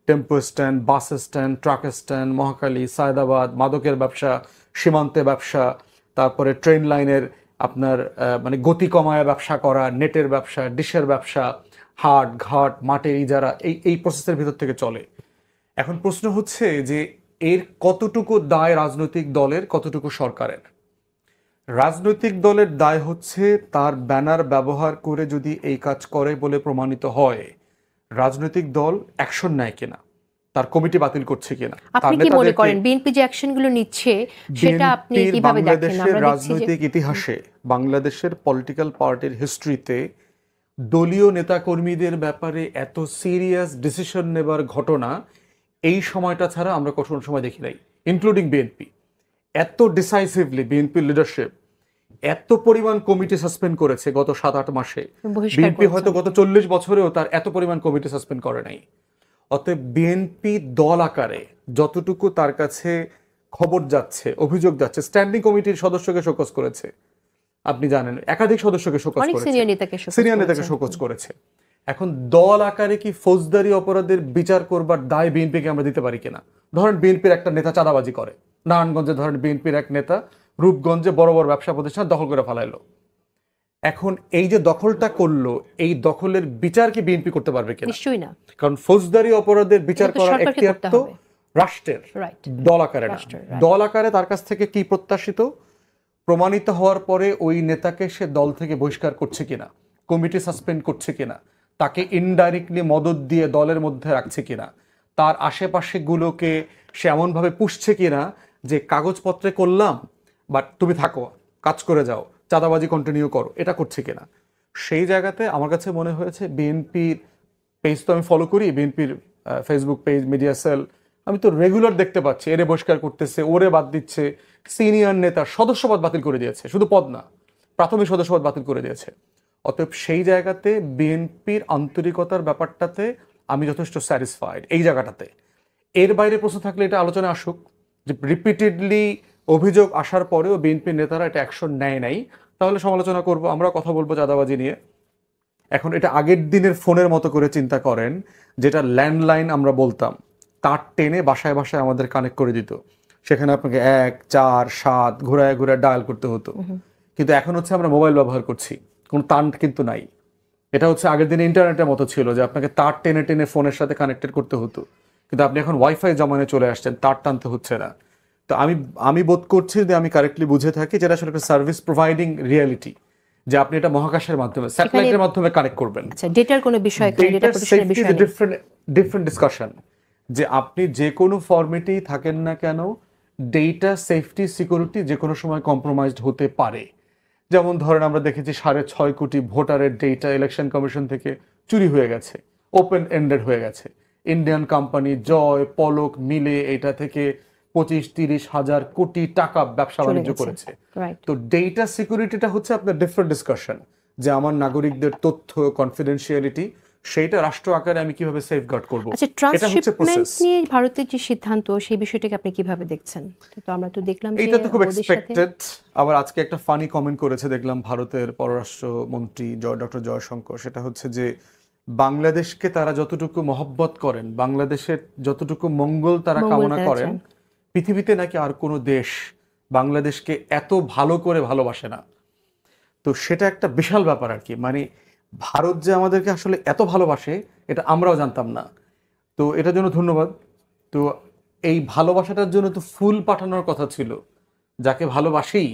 Tempo stand, bus stand, truck stand, Mohakhali, Saidabad, মাদকের ব্যবসা, সীমান্তে ব্যবসা, তারপরে ট্রেন লাইনের আপনার মানে গতি কমায় ব্যবসা করা, নেটের ব্যবসা, ডিশের ব্যবসা, হাট ঘাট, মাঠের ইজারা, এই প্রসেসের ভিতর থেকে চলে। এখন প্রশ্ন হচ্ছে যে এর কতটুকু দায় রাজনৈতিক দলের, কতটুকু সরকারের। রাজনৈতিক দলের দায় হচ্ছে তার ব্যানার ব্যবহার করে যদি এই কাজ করে বলে প্রমাণিত হয়, রাজনৈতিক দল অ্যাকশন নেয় কিনা, তার কমিটি বাতিল করছে কিনা। আপনি কি মনে করেন বিএনপি যে অ্যাকশনগুলো নিচ্ছে সেটা আপনি কিভাবে দেখেন? বাংলাদেশের রাজনৈতিক ইতিহাসে, বাংলাদেশের পলিটিক্যাল পার্টির হিস্ট্রিতে দলীয় নেতাকর্মীদের ব্যাপারে এত সিরিয়াস ডিসিশন নেবার ঘটনা এই সময়টা ছাড়া আমরা কোনো সময় দেখি নাই, ইনক্লুডিং বিএনপি। এত ডিসাইসিভলি বিএনপির লিডারশিপ এত পরিমাণ কমিটি সাসপেন্ড করেছে গত 7-8 মাসে। বিএনপি হয়তো গত 40 বছরেও তার এত পরিমাণ কমিটি সাসপেন্ড করে নাই। অতএব বিএনপি দল আকারে যতটুকু তার কাছে খবর যাচ্ছে, অভিযোগ যাচ্ছে, স্ট্যান্ডিং কমিটির সদস্যকে শোকজ করেছে, আপনি জানেন, একাধিক সদস্যকে শোকজ করেছে, সিনিয়র নেতাকে শোকজ করেছে। এখন দল আকারে কি ফৌজদারি অপরাধের বিচার করবার দায় বিএনপিকে আমরা দিতে পারি কিনা? ধরেন বিএনপির একটা নেতা চাঁদাবাজি করে, নারায়ণগঞ্জে ধরেন বিএনপির এক নেতা রূপগঞ্জে বড় বড় ব্যবসা প্রতিষ্ঠান দখল করে ফেলাইলো। এখন এই যে দখলটা করলো, এই দখলের বিচার কি বিএনপি করতে পারবে কিনা? নিশ্চয়ই না, কারণ ফৌজদারি অপরাধের বিচার করার এখতিয়ার তো রাষ্ট্রের, দল আকারে না। দল আকারে তার কাছ থেকে কি প্রত্যাশিত? প্রমাণিত হওয়ার পরে ওই নেতাকে সে দল থেকে বহিষ্কার করছে কিনা, কমিটি সাসপেন্ড করছে কিনা, তাকে ইনডাইরেক্টলি মদত দিয়ে দলের মধ্যে রাখছে কিনা, তার আশেপাশে গুলোকে সে এমনভাবে পুষছে কিনা যে কাগজপত্রে করলাম বাট তুমি থাকো, কাজ করে যাও, চাঁদাবাজি কন্টিনিউ করো, এটা করছে কিনা। সেই জায়গাতে আমার কাছে মনে হয়েছে বিএনপির পেজ তো আমি ফলো করি, বিএনপির ফেসবুক পেজ, মিডিয়া সেল, আমি তো রেগুলার দেখতে পাচ্ছি এরে বহিষ্কার করতেছে, ওরে বাদ দিচ্ছে, সিনিয়র নেতার সদস্যপদ বাতিল করে দিয়েছে, শুধু পদ না, প্রাথমিক সদস্যপদ বাতিল করে দিয়েছে। অতএব সেই জায়গাতে বিএনপির আন্তরিকতার ব্যাপারটাতে আমি যথেষ্ট স্যাটিসফাইড এই জায়গাটাতে। এর বাইরে প্রশ্ন থাকলে এটা আলোচনা আসুক, যে রিপিটেডলি অভিযোগ আসার পরেও বিএনপির নেতারা এটা অ্যাকশন নেয় নাই, তাহলে সমালোচনা করব, আমরা কথা বলবো চাঁদাবাজি নিয়ে। এখন এটা আগের দিনের ফোনের মতো করে চিন্তা করেন, যেটা ল্যান্ডলাইন আমরা বলতাম, তার টেনে বাসায় বাসায় আমাদের কানেক্ট করে দিত, সেখানে আপনাকে 1 4 7 ঘুরায় ঘুরায় ডায়াল করতে হতো। কিন্তু এখন হচ্ছে আমরা মোবাইল ব্যবহার করছি, কোনো তার কিন্তু নাই। এটা হচ্ছে আগের দিনে ইন্টারনেটের মতো ছিল, যে আপনাকে তার টেনে টেনে ফোনের সাথে কানেক্টেড করতে হতো, কিন্তু আপনি এখন ওয়াইফাই জমানে চলে আসছেন, তার টানতে হচ্ছে না। তো আমি বোধ করছি যে আমি কারেক্টলি বুঝে থাকি যেটা আসলে একটা সার্ভিস প্রোভাইডিং রিয়ালিটি, যে আপনি এটা মহাকাশের মাধ্যমে, স্যাটেলাইটের মাধ্যমে কানেক্ট করবেন। আচ্ছা, ডেটার কোনো বিষয়, ডিফারেন্ট ডিসকাশন, যে আপনি যে কোনো ফরম্যাটেই থাকেন না কেন, ডেটা সেফটি সিকিউরিটি যে কোনো সময় কম্প্রোমাইজড হতে পারে। যেমন ধরেন আমরা দেখেছি 6.5 কোটি ভোটারের ডেটা ইলেকশন কমিশন থেকে চুরি হয়ে গেছে, ওপেন এন্ডেড হয়ে গেছে। ইন্ডিয়ান কোম্পানি জয় পলক মিলে এটা থেকে 25-30 হাজার কোটি টাকা ব্যবসা বাণিজ্য করেছে। তো ডেটা সিকিউরিটিটা হচ্ছে আপনার ডিফারেন্ট ডিসকাশন, যে আমার নাগরিকদের তথ্য কনফিডেন্সিয়ালিটি, সেইটা রাষ্ট্র আকারে আমি কিভাবে সেফগার্ড করব। আচ্ছা, ট্রান্সশিপমেন্ট নিয়ে ভারতের যে সিদ্ধান্ত, সেই বিষয়টাকে আপনি কিভাবে দেখছেন? তো আমরা তো দেখলাম যে এটা তো খুব এক্সপেক্টেড। আবার আজকে একটা ফানি কমেন্ট করেছে দেখলাম ভারতের পররাষ্ট্রমন্ত্রী ডক্টর জয়শঙ্কর, সেটা হচ্ছে যে বাংলাদেশকে তারা যতটুকু মহব্বত করেন, বাংলাদেশের যতটুকু মঙ্গল তারা কামনা করেন, পৃথিবীতে নাকি আর কোনো দেশ বাংলাদেশকে এত ভালো করে ভালোবাসে না। তো সেটা একটা বিশাল ব্যাপার আর কি, মানে ভারত যে আমাদেরকে আসলে এত ভালোবাসে এটা আমরাও জানতাম না। তো এটার জন্য ধন্যবাদ। তো এই ভালোবাসাটার জন্য তো ফুল পাঠানোর কথা ছিল, যাকে ভালোবাসি